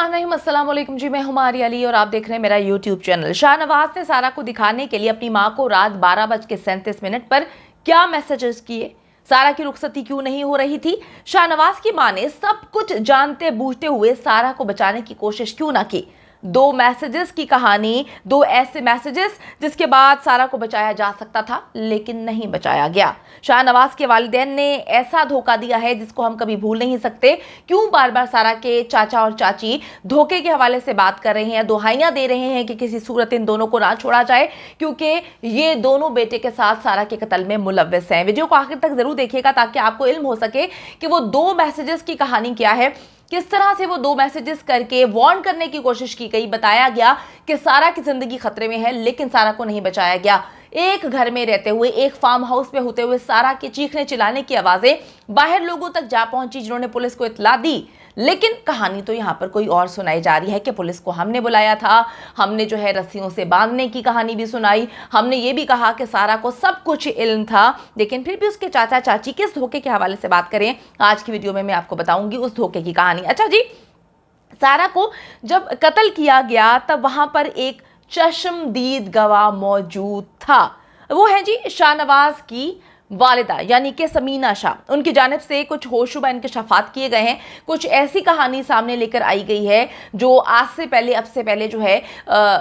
अस्सलाम वालेकुम जी, मैं हूं मारिया अली और आप देख रहे हैं मेरा यूट्यूब चैनल। शाहनवाज ने सारा को दिखाने के लिए अपनी मां को रात 12:37 पर क्या मैसेजेस किए, सारा की रुखसती क्यों नहीं हो रही थी, शाहनवाज की मां ने सब कुछ जानते बूझते हुए सारा को बचाने की कोशिश क्यों ना की। दो मैसेजेस की कहानी, दो ऐसे मैसेजेस जिसके बाद सारा को बचाया जा सकता था लेकिन नहीं बचाया गया। शाहनवाज के वालिदैन ने ऐसा धोखा दिया है जिसको हम कभी भूल नहीं सकते। क्यों बार बार सारा के चाचा और चाची धोखे के हवाले से बात कर रहे हैं, दुहाइयां दे रहे हैं कि किसी सूरत इन दोनों को ना छोड़ा जाए, क्योंकि ये दोनों बेटे के साथ सारा के कत्ल में मुलव्वस हैं। वीडियो को आखिर तक जरूर देखिएगा ताकि आपको इल्म हो सके कि वो दो मैसेजेस की कहानी क्या है, किस तरह से वो दो मैसेजेस करके वार्न करने की कोशिश की गई। बताया गया कि सारा की जिंदगी खतरे में है लेकिन सारा को नहीं बचाया गया। एक घर में रहते हुए, एक फार्म हाउस में होते हुए सारा के चीखने चिल्लाने की आवाजें बाहर लोगों तक जा पहुंची, जिन्होंने पुलिस को इत्तला दी। लेकिन कहानी तो यहाँ पर कोई और सुनाई जा रही है कि पुलिस को हमने बुलाया था, हमने जो है रस्सियों से बांधने की कहानी भी सुनाई, हमने ये भी कहा कि सारा को सब कुछ इल्म था, लेकिन फिर भी उसके चाचा चाची किस धोखे के हवाले से बात करें, आज की वीडियो में मैं आपको बताऊंगी उस धोखे की कहानी। अच्छा जी, सारा को जब कत्ल किया गया तब वहां पर एक चश्मदीद गवाह मौजूद था। वो है जी शाहनवाज की वालिदा यानी कि समीना शाह। उनकी जानिब से कुछ होशुबा इंकशाफात किए गए हैं, कुछ ऐसी कहानी सामने लेकर आई गई है जो आज से पहले, अब से पहले जो है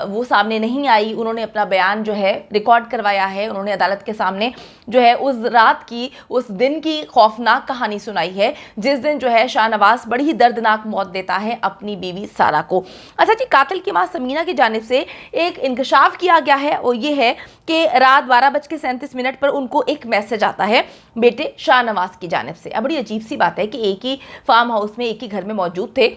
वो सामने नहीं आई। उन्होंने अपना बयान जो है रिकॉर्ड करवाया है, उन्होंने अदालत के सामने जो है उस रात की, उस दिन की खौफनाक कहानी सुनाई है जिस दिन जो है शाहनवाज बड़ी ही दर्दनाक मौत देता है अपनी बीवी सारा को। अच्छा जी, कातिल की मां समीना की जानिब से एक इंकशाफ किया गया है और ये है कि रात 12:37 पर उनको एक मैसेज आता है बेटे शाहनवाज की जानिब से। अब बड़ी अजीब सी बात है कि एक ही फार्म हाउस में, एक ही घर में मौजूद थे,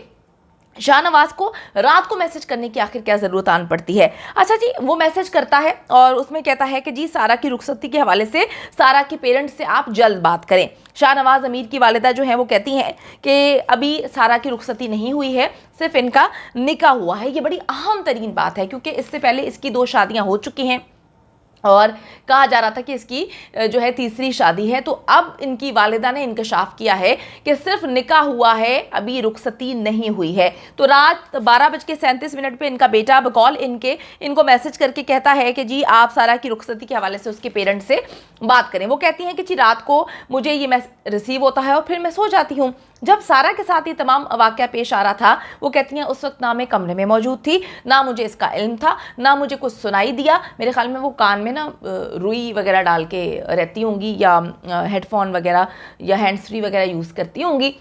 शाहनवाज को रात को मैसेज करने की आखिर क्या जरूरत आन पड़ती है। अच्छा जी, वो मैसेज करता है और उसमें कहता है कि जी सारा की रुखसती के हवाले से सारा के पेरेंट्स से आप जल्द बात करें। शाहनवाज अमीर की वालिदा जो है वो कहती हैं कि अभी सारा की रुखसती नहीं हुई है, सिर्फ इनका निकाह हुआ है। ये बड़ी अहम तरीन बात है क्योंकि इससे पहले इसकी 2 शादियां हो चुकी हैं और कहा जा रहा था कि इसकी जो है तीसरी शादी है। तो अब इनकी वालिदा ने इंकशाफ किया है कि सिर्फ निकाह हुआ है, अभी रुखसती नहीं हुई है। तो रात 12:37 पे इनका बेटा बकौल इनको मैसेज करके कहता है कि जी आप सारा की रुखसती के हवाले से उसके पेरेंट्स से बात करें। वो कहती हैं कि जी रात को मुझे ये मैसेज रिसीव होता है और फिर मैं सो जाती हूँ। जब सारा के साथ ये तमाम वाक़या पेश आ रहा था, वो कहती हैं उस वक्त ना मैं कमरे में मौजूद थी, ना मुझे इसका इल्म था, ना मुझे कुछ सुनाई दिया। मेरे ख्याल में वो कान में ना रुई वगैरह डाल के रहती होंगी या हेडफोन वगैरह या हैंड्स फ्री वगैरह यूज़ करती होंगी,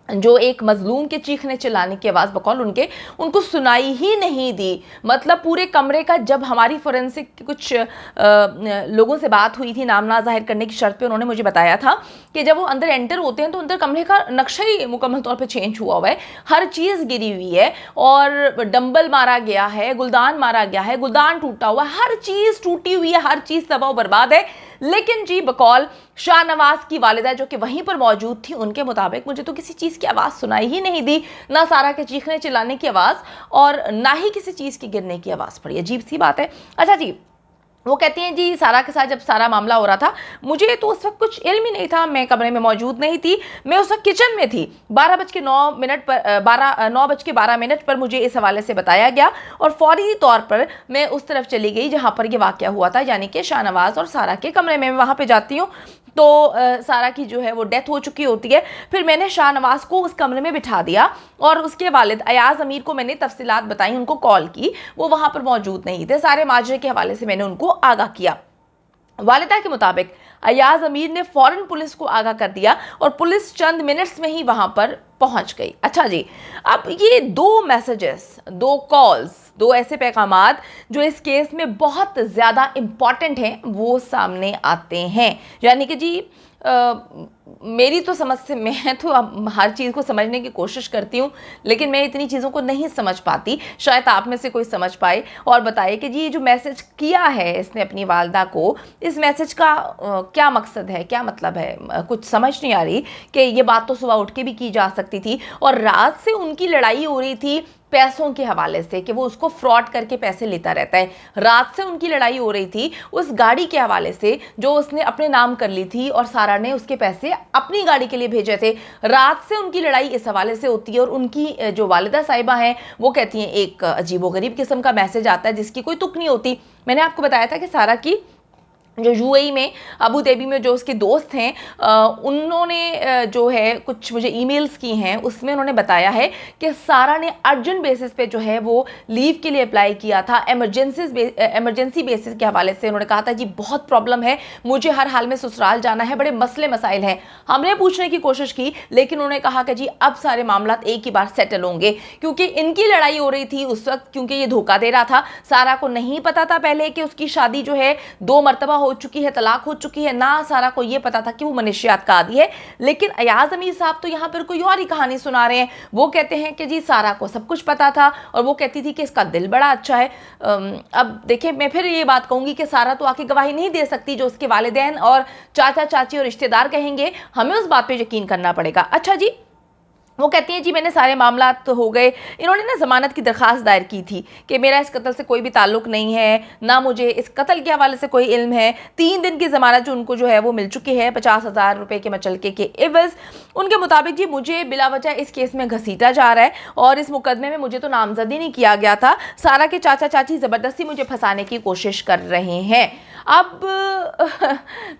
जो एक मजलूम के चीखने चिल्लाने की आवाज़ बकौल उनको सुनाई ही नहीं दी। मतलब पूरे कमरे का, जब हमारी फोरेंसिक कुछ लोगों से बात हुई थी नाम ना जाहिर करने की शर्त पे, उन्होंने मुझे बताया था कि जब वो अंदर एंटर होते हैं तो अंदर कमरे का नक्शा ही मुकम्मल तौर पे चेंज हुआ हुआ है, हर चीज़ गिरी हुई है और डंबल मारा गया है, गुलदान मारा गया है, गुलदान टूटा हुआ है, हर चीज़ टूटी हुई है, हर चीज़ तबाह बर्बाद है। लेकिन जी बकौल शाहनवाज की वालिदा जो कि वहीं पर मौजूद थी, उनके मुताबिक मुझे तो किसी चीज़ की आवाज़ सुनाई ही नहीं दी, ना सारा के चीखने चिल्लाने की आवाज़ और ना ही किसी चीज़ के गिरने की आवाज़ पड़ी। अजीब सी बात है। अच्छा जी, वो कहती हैं जी सारा के साथ जब सारा मामला हो रहा था मुझे तो उस वक्त कुछ इल्म ही नहीं था, मैं कमरे में मौजूद नहीं थी, मैं उस वक्त किचन में थी। 9:12 पर मुझे इस हवाले से बताया गया और फौरी तौर पर मैं उस तरफ चली गई जहाँ पर यह वाक़या हुआ था, यानी कि शाहनवाज और सारा के कमरे में। मैं वहाँ पर जाती हूँ तो सारा की जो है वो डेथ हो चुकी होती है। फिर मैंने शाहनवाज को उस कमरे में बिठा दिया और उसके वालिद अयाज अमीर को मैंने तफसीलात बताई, उनको कॉल की, वो वहाँ पर मौजूद नहीं थे। सारे माजरे के हवाले से मैंने उनको आगाह किया। वालिदा के मुताबिक अयाज अमीर ने फ़ौरन पुलिस को आगाह कर दिया और पुलिस चंद मिनट्स में ही वहाँ पर पहुँच गई। अच्छा जी, अब ये 2 मैसेजेस, 2 कॉल्स, 2 ऐसे पैगामात जो इस केस में बहुत ज़्यादा इम्पॉर्टेंट हैं वो सामने आते हैं। यानी कि जी मेरी तो समझ से, मैं तो हर चीज़ को समझने की कोशिश करती हूँ लेकिन मैं इतनी चीज़ों को नहीं समझ पाती। शायद आप में से कोई समझ पाए और बताए कि जी जो मैसेज किया है इसने अपनी वालिदा को, इस मैसेज का क्या मकसद है, क्या मतलब है। कुछ समझ नहीं आ रही कि ये बात तो सुबह उठ के भी की जा सकती थी और रात से उनकी लड़ाई हो रही थी पैसों के हवाले से कि वो उसको फ्रॉड करके पैसे लेता रहता है। रात से उनकी लड़ाई हो रही थी उस गाड़ी के हवाले से जो उसने अपने नाम कर ली थी और सारा ने उसके पैसे अपनी गाड़ी के लिए भेजे थे। रात से उनकी लड़ाई इस हवाले से होती है और उनकी जो वालिदा साहिबा हैं वो कहती हैं एक अजीबोगरीब किस्म का मैसेज आता है जिसकी कोई तुक नहीं होती। मैंने आपको बताया था कि सारा की जो यूएई में अबू धाबी में जो उसके दोस्त हैं उन्होंने जो है कुछ मुझे ईमेल्स की हैं उसमें उन्होंने बताया है कि सारा ने अर्जेंट बेसिस पे जो है वो लीव के लिए अप्लाई किया था। इमरजेंसी बेसिस के हवाले से उन्होंने कहा था जी बहुत प्रॉब्लम है, मुझे हर हाल में ससुराल जाना है, बड़े मसले मसाइल हैं। हमने पूछने की कोशिश की लेकिन उन्होंने कहा कि जी अब सारे मामला एक ही बार सेटल होंगे क्योंकि इनकी लड़ाई हो रही थी उस वक्त, क्योंकि ये धोखा दे रहा था। सारा को नहीं पता था पहले कि उसकी शादी जो है 2 मरतबा हो चुकी है, तलाक हो चुकी है, ना सारा को ये पता था कि वो मनशियात का आदी है। लेकिन अयाज अमीर साहब तो यहाँ पर कोई और ही कहानी सुना रहे हैं। वो कहते हैं कि जी सारा को सब कुछ पता था और वो कहती थी कि इसका दिल बड़ा अच्छा है। अब देखिए मैं फिर ये बात कहूंगी कि सारा तो आके गवाही नहीं दे सकती, जो उसके वालिदैन और चाचा चाची और रिश्तेदार कहेंगे हमें उस बात पर यकीन करना पड़ेगा। अच्छा जी, वो कहती हैं जी मैंने सारे मामला तो हो गए। इन्होंने ना ज़मानत की दरख्वास्त दायर की थी कि मेरा इस कत्ल से कोई भी ताल्लुक नहीं है, ना मुझे इस कत्ल के हवाले से कोई इल्म है। 3 दिन की ज़मानत जो उनको जो है वो मिल चुकी है 50,000 रुपये के मचलके के एवज़। उनके मुताबिक जी मुझे बिलावजह इस केस में घसीटा जा रहा है और इस मुकदमे में मुझे तो नामजद ही नहीं किया गया था। सारा के चाचा चाची ज़बरदस्ती मुझे फंसाने की कोशिश कर रहे हैं। अब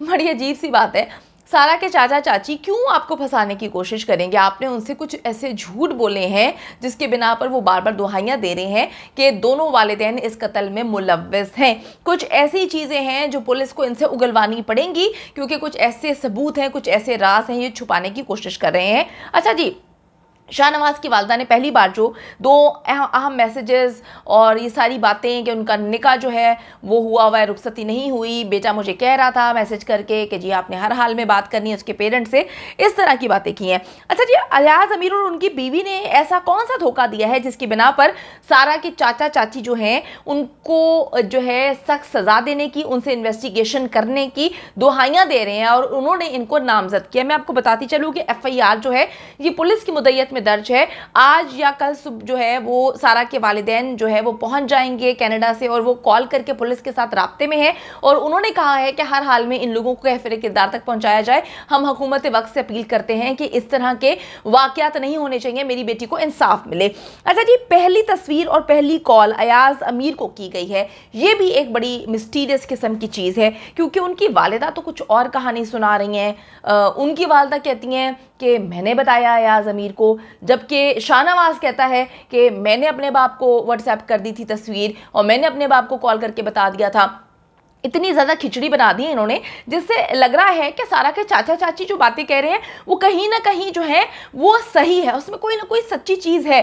बड़ी अजीब सी बात है, सारा के चाचा चाची क्यों आपको फंसाने की कोशिश करेंगे? आपने उनसे कुछ ऐसे झूठ बोले हैं जिसके बिना पर वो बार बार दुहाइयाँ दे रहे हैं कि दोनों वालिदैन इस कत्ल में मुलव्वस हैं। कुछ ऐसी चीज़ें हैं जो पुलिस को इनसे उगलवानी पड़ेंगी क्योंकि कुछ ऐसे सबूत हैं, कुछ ऐसे राज हैं, ये छुपाने की कोशिश कर रहे हैं। अच्छा जी, शाहनवाज की वालदा ने पहली बार जो 2 अहम मैसेजेस और ये सारी बातें कि उनका निकाह जो है वो हुआ है, रुखसती नहीं हुई, बेटा मुझे कह रहा था मैसेज करके कि जी आपने हर हाल में बात करनी है उसके पेरेंट्स से, इस तरह की बातें की हैं। अच्छा जी, अयाज अमीर और उनकी बीवी ने ऐसा कौन सा धोखा दिया है जिसकी बिना पर सारा के चाचा चाची जो हैं उनको जो है सख्त सज़ा देने की, उनसे इन्वेस्टिगेशन करने की दुहाइयाँ दे रहे हैं और उन्होंने इनको नामजद किया। मैं आपको बताती चलूँ कि FIR जो है ये पुलिस की मुद्दत दर्ज है। आज या कल सुबह जो है वो सारा के वालिदैन जो है वो पहुंच जाएंगे कनाडा से और वो कॉल करके पुलिस के साथ राब्ते में है और उन्होंने कहा है कि हर हाल में इन लोगों को कहफिर किरदार तक पहुंचाया जाए। हम हुकूमत वक्त से अपील करते हैं कि इस तरह के वाकयात नहीं होने चाहिए, मेरी बेटी को इंसाफ मिले। अच्छा जी, पहली तस्वीर और पहली कॉल अयाज अमीर को की गई है, ये भी एक बड़ी मिस्टीरियस किस्म की चीज़ है क्योंकि उनकी वालिदा तो कुछ और कहानी सुना रही हैं। उनकी वालिदा कहती हैं कि मैंने बताया अयाज अमीर को, जबकि शाहनवाज कहता है कि मैंने अपने बाप को व्हाट्सएप कर दी थी तस्वीर और मैंने अपने बाप को कॉल करके बता दिया था। इतनी ज़्यादा खिचड़ी बना दी इन्होंने जिससे लग रहा है कि सारा के चाचा चाची जो बातें कह रहे हैं वो कहीं ना कहीं जो है वो सही है, उसमें कोई ना कोई सच्ची चीज़ है।